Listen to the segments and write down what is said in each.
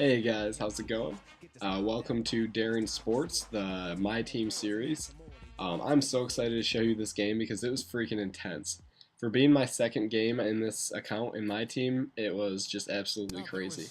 Hey guys, how's it going? Welcome to Daring Sports, the My Team series. I'm so excited to show you this game because it was freaking intense. For being my second game in this account in my team, it was just absolutely crazy.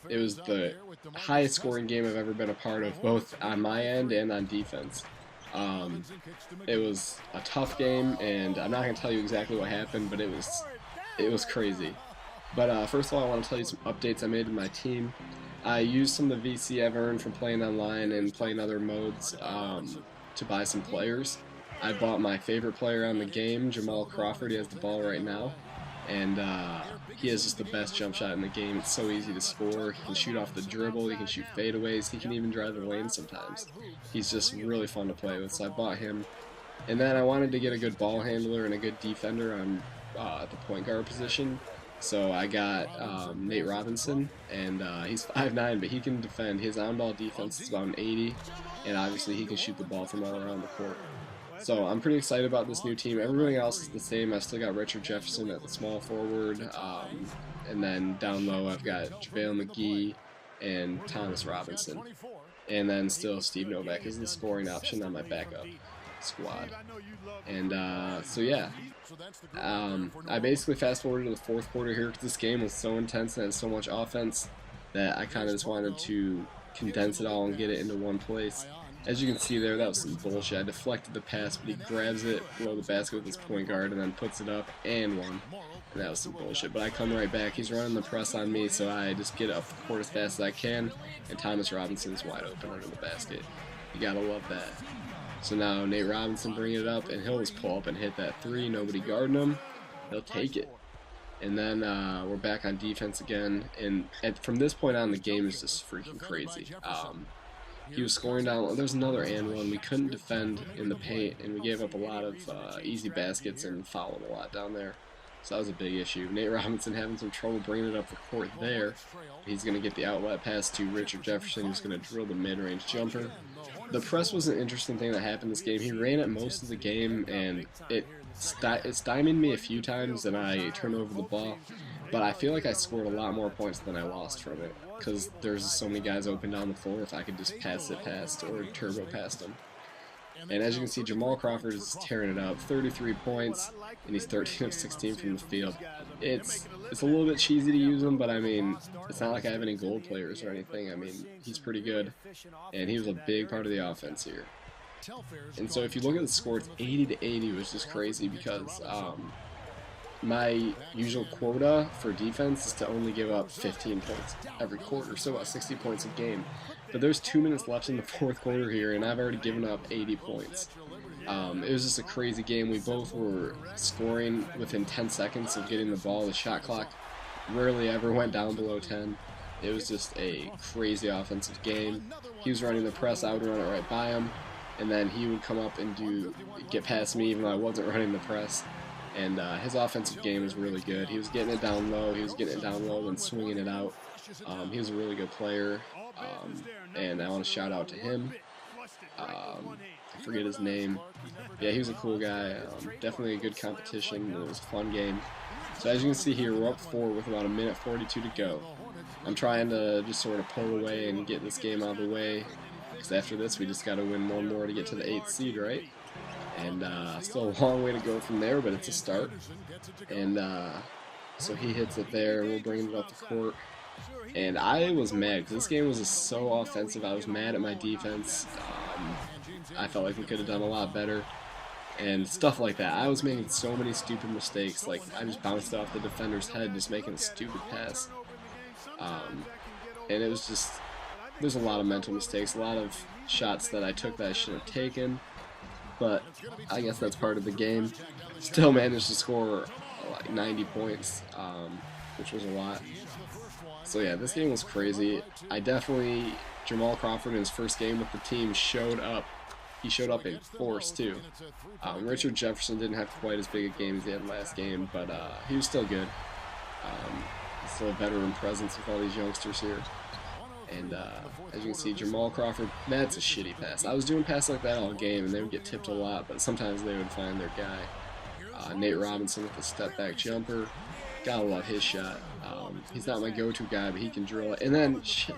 It was the highest scoring game I've ever been a part of, both on my end and on defense. Um, it was a tough game, and I'm not going to tell you exactly what happened, but it was crazy. But first of all, I want to tell you some updates I made to my team. I used some of the VC I've earned from playing online and playing other modes to buy some players. I bought my favorite player on the game, Jamal Crawford. He has the ball right now, and he has just the best jump shot in the game. It's so easy to score. He can shoot off the dribble. He can shoot fadeaways. He can even drive the lane sometimes. He's just really fun to play with, so I bought him. And then I wanted to get a good ball handler and a good defender on the point guard position. So I got Nate Robinson, and he's 5'9", but he can defend. His on-ball defense is about an 80, and obviously he can shoot the ball from all around the court. So I'm pretty excited about this new team. Everything else is the same. I've still got Richard Jefferson at the small forward, and then down low I've got JaVale McGee and Thomas Robinson. And then still Steve Novak is the scoring option on my backup squad. And so yeah, I basically fast forwarded to the fourth quarter here because this game was so intense and had so much offense that I kind of just wanted to condense it all and get it into one place. As you can see there, that was some bullshit. I deflected the pass, but he grabs it below the basket with his point guard and then puts it up and one. And that was some bullshit. But I come right back. He's running the press on me, so I just get up the court as fast as I can, and Thomas Robinson's wide open under the basket. You gotta love that. So now Nate Robinson bringing it up, and he'll just pull up and hit that three. Nobody guarding him. He'll take it. And then we're back on defense again. And from this point on, the game is just freaking crazy. He was scoring down. There's another and one. We couldn't defend in the paint, and we gave up a lot of easy baskets and fouled a lot down there. So that was a big issue. Nate Robinson having some trouble bringing it up the court there. He's going to get the outlet pass to Richard Jefferson, who's going to drill the mid-range jumper. The press was an interesting thing that happened this game. He ran it most of the game, and it stymied me a few times, and I turned over the ball. But I feel like I scored a lot more points than I lost from it, because there's so many guys open down the floor if I could just pass it past or turbo past them. And as you can see, Jamal Crawford is tearing it up, 33 points, and he's 13 of 16 from the field. It's a little bit cheesy to use him, but I mean, it's not like I have any gold players or anything. I mean, he's pretty good, and he was a big part of the offense here. And so if you look at the score, it's 80 to 80, which is just crazy because my usual quota for defense is to only give up 15 points every quarter, so about 60 points a game. But there's 2 minutes left in the fourth quarter here, and I've already given up 80 points. It was just a crazy game. We both were scoring within 10 seconds of getting the ball. The shot clock rarely ever went down below 10. It was just a crazy offensive game. He was running the press, I would run it right by him, and then he would come up and get past me even though I wasn't running the press. And his offensive game was really good. He was getting it down low. He was getting it down low and swinging it out. He was a really good player, and I want to shout out to him. I forget his name. Yeah, he was a cool guy. Definitely a good competition. It was a fun game. So as you can see here, we're up 4 with about 1:42 to go. I'm trying to just sort of pull away and get this game out of the way, because after this we just got to win one more to get to the 8th seed, right? And still a long way to go from there, but it's a start. And so he hits it there, and we'll bring it up the court. And I was mad, because this game was just so offensive. I was mad at my defense. I felt like we could have done a lot better, and stuff like that. I was making so many stupid mistakes. Like, I just bounced off the defender's head just making a stupid pass. And it was just, there's a lot of mental mistakes, a lot of shots that I took that I should have taken. But I guess that's part of the game. Still managed to score like 90 points, which was a lot. So yeah, this game was crazy. Jamal Crawford in his first game with the team showed up. He showed up in force too. Richard Jefferson didn't have quite as big a game as he had last game, but he was still good. Still a veteran presence with all these youngsters here. And as you can see, Jamal Crawford, that's a shitty pass. I was doing passes like that all game, and they would get tipped a lot, but sometimes they would find their guy. Nate Robinson with a step-back jumper. Gotta love his shot. He's not my go-to guy, but he can drill it. And then, shit,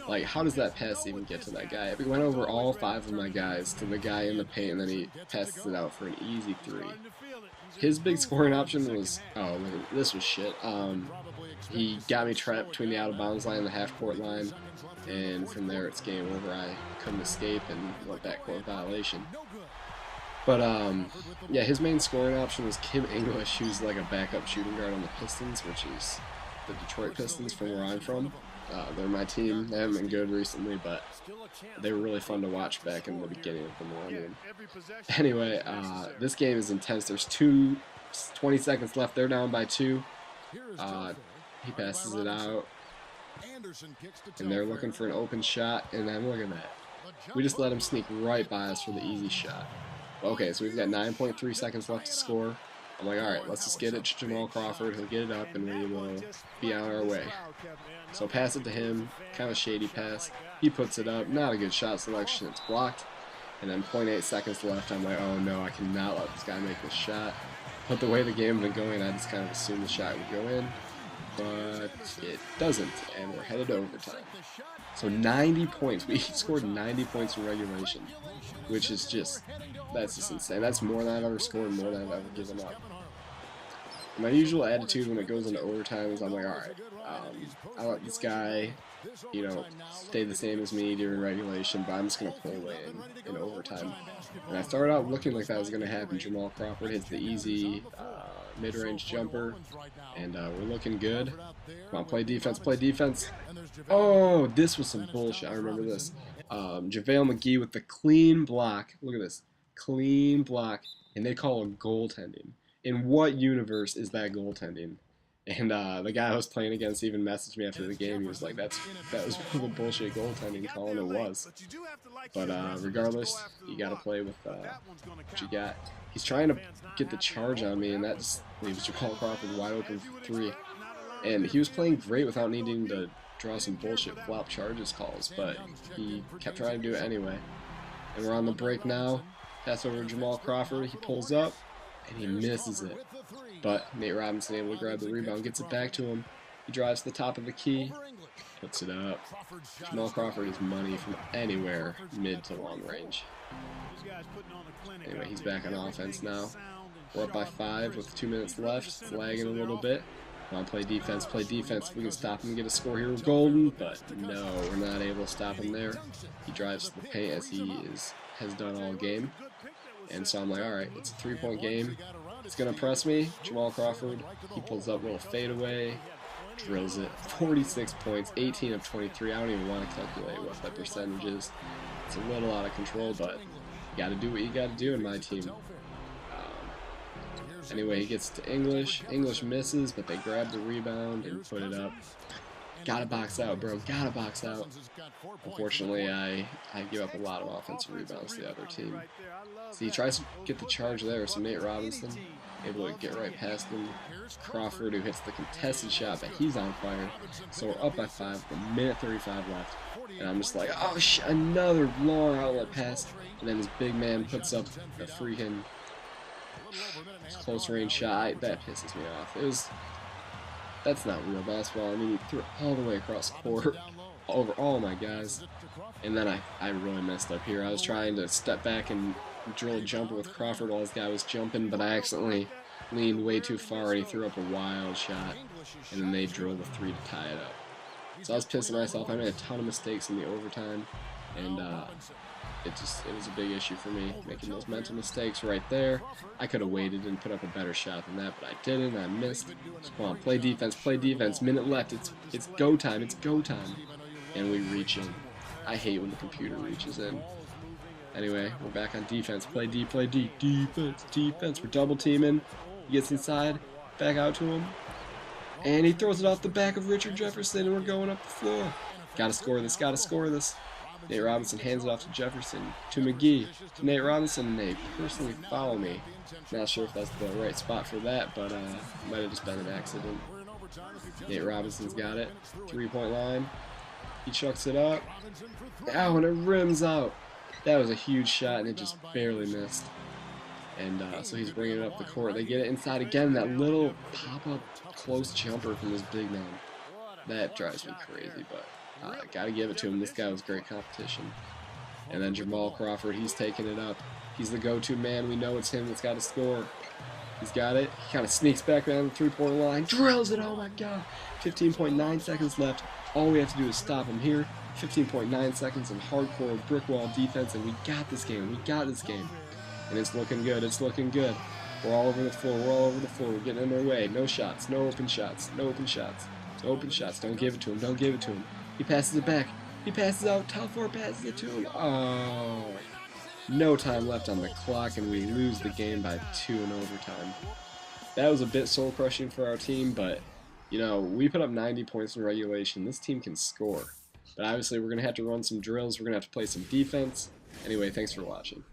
like, how does that pass even get to that guy? We went over all 5 of my guys to the guy in the paint, and then he passes it out for an easy 3. His big scoring option was, oh, look, this was shit. He got me trapped between the out-of-bounds line and the half-court line, and from there it's game over. I couldn't escape and went backcourt violation. But, yeah, his main scoring option was Kim English, who's like a backup shooting guard on the Pistons, which is the Detroit Pistons from where I'm from. They're my team. They haven't been good recently, but they were really fun to watch back in the beginning of the millennium. Anyway, this game is intense. There's 20 seconds left. They're down by 2. He passes it out, and they're looking for an open shot, and then look at that. We just let him sneak right by us for the easy shot. Okay, so we've got 9.3 seconds left to score. I'm like, alright, let's just get it to Jamal Crawford. He'll get it up, and we will be on our way. So pass it to him, kind of shady pass. He puts it up, not a good shot selection, it's blocked. And then 0.8 seconds left, I'm like, oh no, I cannot let this guy make this shot. But the way the game had been going, I just kind of assumed the shot would go in. But it doesn't, and we're headed to overtime. So 90 points. We scored 90 points in regulation, which is just, that's just insane. That's more than I've ever scored, more than I've ever given up. My usual attitude when it goes into overtime is I'm like, alright, I let this guy, you know, stay the same as me during regulation, but I'm just going to pull away in overtime. And I started out looking like that was going to happen. Jamal Crawford hits the easy mid-range jumper, and we're looking good. Come on, play defense, play defense. Oh, this was some bullshit. I remember this. JaVale McGee with the clean block. Look at this. Clean block, and they call it goaltending. In what universe is that goaltending? And the guy I was playing against even messaged me after the game. He was like, that was one of the bullshit goaltending calling it was. But regardless, you got to play with what you got. He's trying to get the charge on me, and that just leaves Jamal Crawford wide open for 3. And he was playing great without needing to draw some bullshit flop charges calls, but he kept trying to do it anyway. And we're on the break now. Pass over to Jamal Crawford. He pulls up, and he misses it. But Nate Robinson able to grab the rebound, gets it back to him. He drives to the top of the key, puts it up. Jamal Crawford is money from anywhere mid to long range. Anyway, he's back on offense now. We're up by 5 with 2 minutes left. It's lagging a little bit. Come on, play defense, play defense. If we can stop him and get a score here, we're golden. But no, we're not able to stop him there. He drives to the paint as he has done all game. And so I'm like, alright, it's a 3-point game. It's going to press me. Jamal Crawford, he pulls up a little fadeaway, drills it. 46 points, 18 of 23. I don't even want to calculate what that percentage is. It's a little out of control, but you got to do what you got to do in my team. Anyway, he gets to English. English misses, but they grab the rebound and put it up. Gotta box out, bro. Gotta box out. Unfortunately, I give up a lot of offensive rebounds to the other team. See, he tries to get the charge there. So Nate Robinson able to get right past him. Crawford, who hits the contested shot, but he's on fire. So we're up by 5 with a minute 35 left. And I'm just like, oh shit, another long outlet pass. And then his big man puts up a freaking close range shot. That pisses me off. That's not real basketball. I mean, he threw it all the way across court, over all my guys. And then I really messed up here. I was trying to step back and drill a jumper with Crawford while this guy was jumping, but I accidentally leaned way too far, and he threw up a wild shot. And then they drilled a 3 to tie it up. So I was pissing myself. I made a ton of mistakes in the overtime, and it was a big issue for me, making those mental mistakes right there. I could have waited and put up a better shot than that, but I didn't. I missed. So come on, play defense, play defense. Minute left. It's go time. It's go time. And we reach in. I hate when the computer reaches in. Anyway, we're back on defense. Play D, play D. Defense, defense. We're double teaming. He gets inside. Back out to him. And he throws it off the back of Richard Jefferson, and we're going up the floor. Gotta score this. Gotta score this. Nate Robinson hands it off to Jefferson, to McGee, to Nate Robinson, and they personally foul me. Not sure if that's the right spot for that, but it might have just been an accident. Nate Robinson's got it. 3-point line. He chucks it up. Ow, and it rims out. That was a huge shot, and it just barely missed. And so he's bringing it up the court. They get it inside again. That little pop-up close jumper from this big man. That drives me crazy, but I gotta give it to him. This guy was great competition. And then Jamal Crawford, he's taking it up. He's the go-to man. We know it's him that's got to score. He's got it. He kind of sneaks back down the three-point line. Drills it. Oh, my God. 15.9 seconds left. All we have to do is stop him here. 15.9 seconds in hardcore brick wall defense, and we got this game. We got this game. And it's looking good. It's looking good. We're all over the floor. We're all over the floor. We're getting in their way. No shots. No open shots. No open shots. No open shots. Don't give it to him. Don't give it to him. He passes it back. He passes out. Top four passes it to him. Oh. No time left on the clock, and we lose the game by 2 in overtime. That was a bit soul-crushing for our team, but, you know, we put up 90 points in regulation. This team can score. But obviously, we're going to have to run some drills. We're going to have to play some defense. Anyway, thanks for watching.